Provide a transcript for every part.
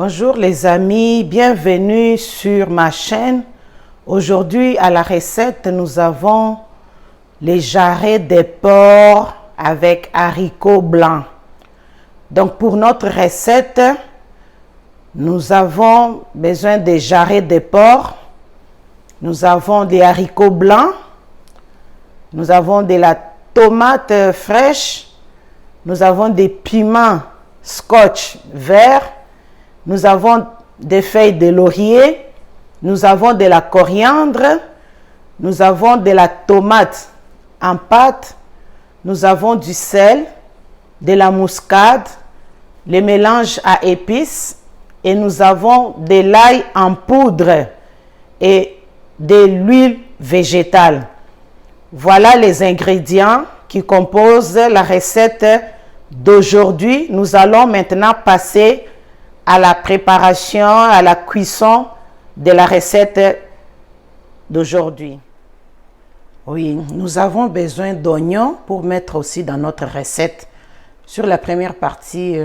Bonjour les amis, bienvenue sur ma chaîne. Aujourd'hui à la recette, nous avons les jarrets de porc avec haricots blancs. Donc pour notre recette, nous avons besoin des jarrets de porc, nous avons des haricots blancs, nous avons de la tomate fraîche, nous avons des piments scotch vert, nous avons des feuilles de laurier, nous avons de la coriandre, nous avons de la tomate en pâte, nous avons du sel, de la muscade, le mélange à épices et nous avons de l'ail en poudre et de l'huile végétale. Voilà les ingrédients qui composent la recette d'aujourd'hui. Nous allons maintenant passer à la préparation, à la cuisson de la recette d'aujourd'hui. Oui, nous avons besoin d'oignons pour mettre aussi dans notre recette. Sur la première partie,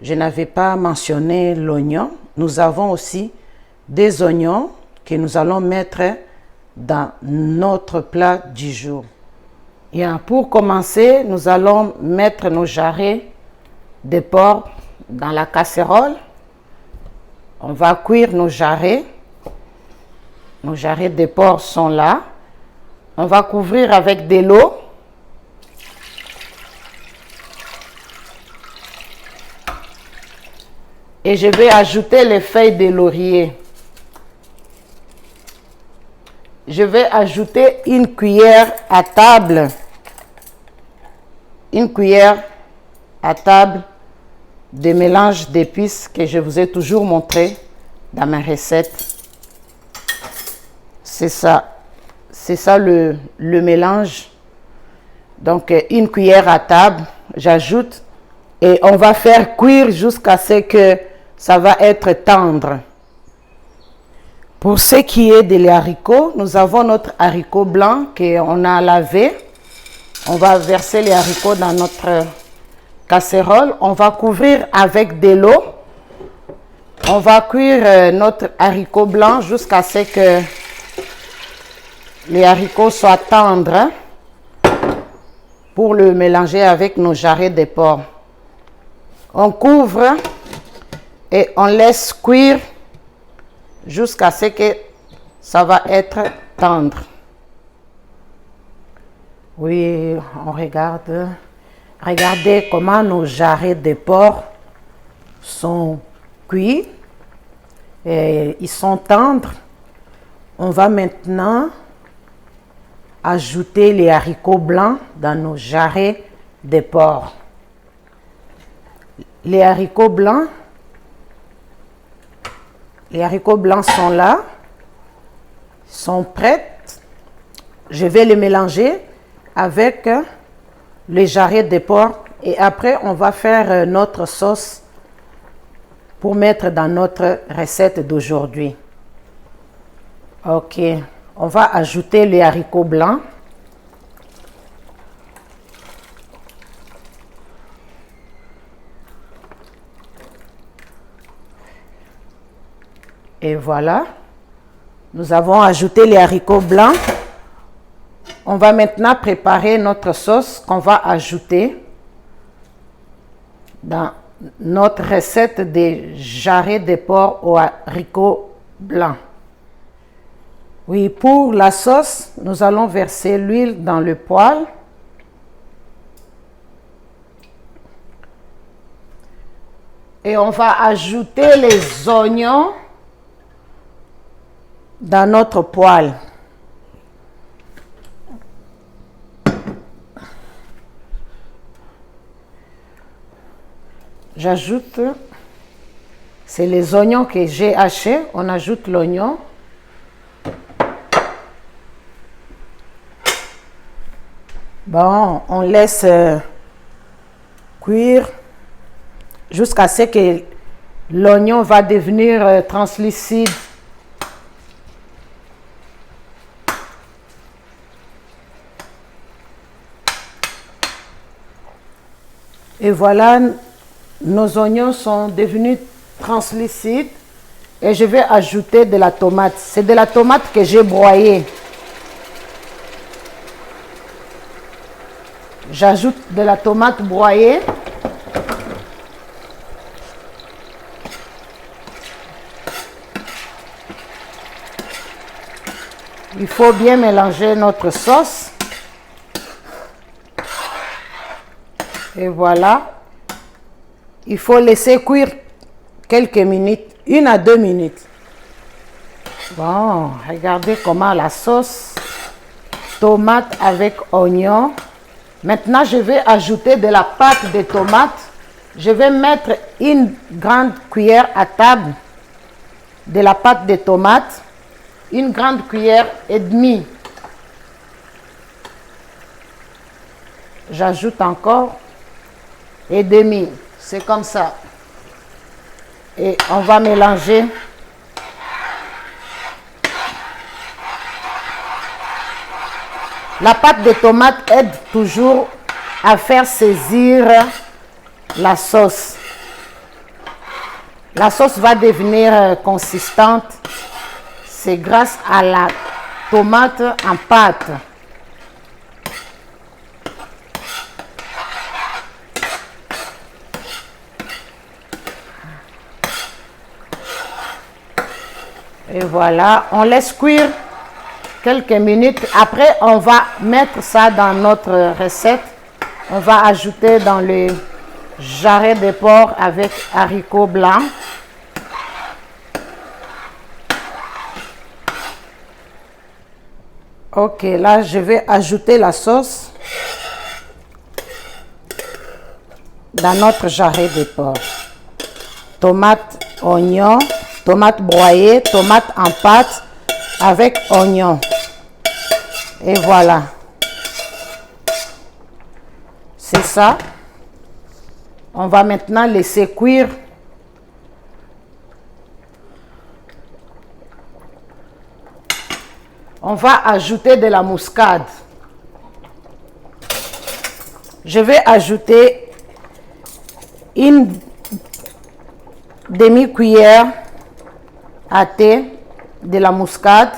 je n'avais pas mentionné l'oignon. Nous avons aussi des oignons que nous allons mettre dans notre plat du jour. Et pour commencer, nous allons mettre nos jarrets de porc dans la casserole. On va cuire nos jarrets. Nos jarrets de porc sont là. On va couvrir avec de l'eau. Et je vais ajouter les feuilles de laurier. Je vais ajouter une cuillère à table. Une cuillère à table de mélange d'épices que je vous ai toujours montré dans ma recette. C'est ça le mélange. Donc une cuillère à table, j'ajoute et on va faire cuire jusqu'à ce que ça va être tendre. Pour ce qui est des haricots, nous avons notre haricot blanc qu'on a lavé. On va verser les haricots dans notre casserole. On va couvrir avec de l'eau. On va cuire notre haricot blanc jusqu'à ce que les haricots soient tendres pour le mélanger avec nos jarrets de porc. On couvre et on laisse cuire jusqu'à ce que ça va être tendre. Oui, on regarde. Regardez comment nos jarrets de porc sont cuits et ils sont tendres. On va maintenant ajouter les haricots blancs dans nos jarrets de porc. Les haricots blancs sont là, sont prêts. Je vais les mélanger avec les jarrets de porc et après on va faire notre sauce pour mettre dans notre recette d'aujourd'hui. Ok, on va ajouter les haricots blancs. Et voilà, nous avons ajouté les haricots blancs. On va maintenant préparer notre sauce qu'on va ajouter dans notre recette de jarrets de porc aux haricots blancs. Oui, pour la sauce, nous allons verser l'huile dans le poêle. Et on va ajouter les oignons dans notre poêle. J'ajoute, c'est les oignons que j'ai hachés, on ajoute l'oignon. Bon, on laisse cuire jusqu'à ce que l'oignon va devenir translucide. Et voilà, nos oignons sont devenus translucide et je vais ajouter de la tomate. C'est de la tomate que j'ai broyée. J'ajoute de la tomate broyée. Il faut bien mélanger notre sauce. Et voilà. Il faut laisser cuire quelques minutes, 1 à 2 minutes. Bon, regardez comment la sauce tomate avec oignon. Maintenant, je vais ajouter de la pâte de tomate. Je vais mettre 1 grande cuillère à table de la pâte de tomate. 1 grande cuillère et demie. J'ajoute encore et demi. C'est comme ça. Et on va mélanger. La pâte de tomate aide toujours à faire saisir la sauce. La sauce va devenir consistante. C'est grâce à la tomate en pâte. Et voilà, on laisse cuire quelques minutes. Après, on va mettre ça dans notre recette. On va ajouter dans le jarret de porc avec haricots blancs. Ok, là, je vais ajouter la sauce dans notre jarret de porc. Tomate, oignon, tomate broyée, tomate en pâte avec oignon. Et voilà. C'est ça. On va maintenant laisser cuire. On va ajouter de la muscade. Je vais ajouter 1 demi-cuillère à thé de la muscade.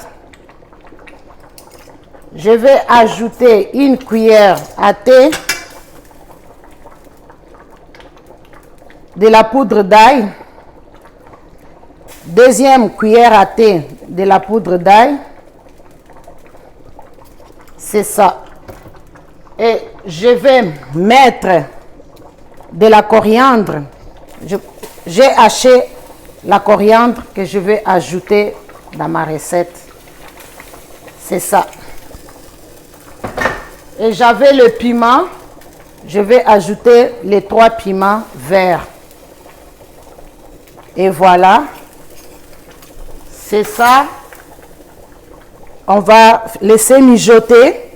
Je vais ajouter 1 cuillère à thé de la poudre d'ail. 2e cuillère à thé de la poudre d'ail. C'est ça. Et je vais mettre de la coriandre. J'ai haché la coriandre que je vais ajouter dans ma recette. C'est ça. Et j'avais le piment. Je vais ajouter les 3 piments verts. Et voilà. C'est ça. On va laisser mijoter.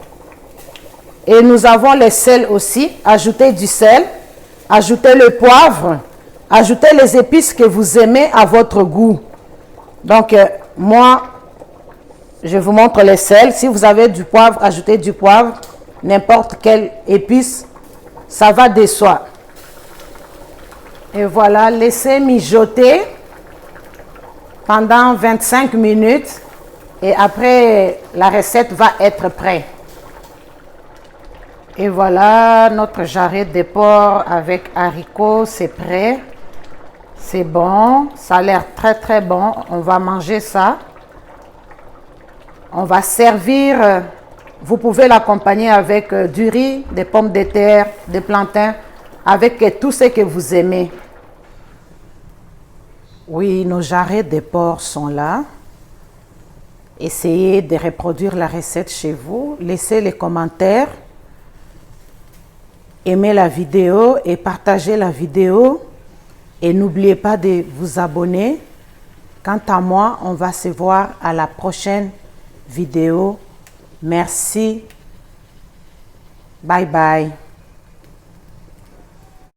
Et nous avons le sel aussi. Ajoutez du sel. Ajoutez le poivre. Ajoutez les épices que vous aimez à votre goût. Donc, moi, je vous montre le sel. Si vous avez du poivre, ajoutez du poivre. N'importe quelle épice, ça va de soi. Et voilà, laissez mijoter pendant 25 minutes. Et après, la recette va être prête. Et voilà, notre jarret de porc avec haricots, c'est prêt. C'est bon, ça a l'air très très bon. On va manger ça. On va servir, vous pouvez l'accompagner avec du riz, des pommes de terre, des plantains, avec tout ce que vous aimez. Oui, nos jarrets de porc sont là. Essayez de reproduire la recette chez vous. Laissez les commentaires. Aimez la vidéo et partagez la vidéo. Et n'oubliez pas de vous abonner. Quant à moi, on va se voir à la prochaine vidéo. Merci. Bye bye.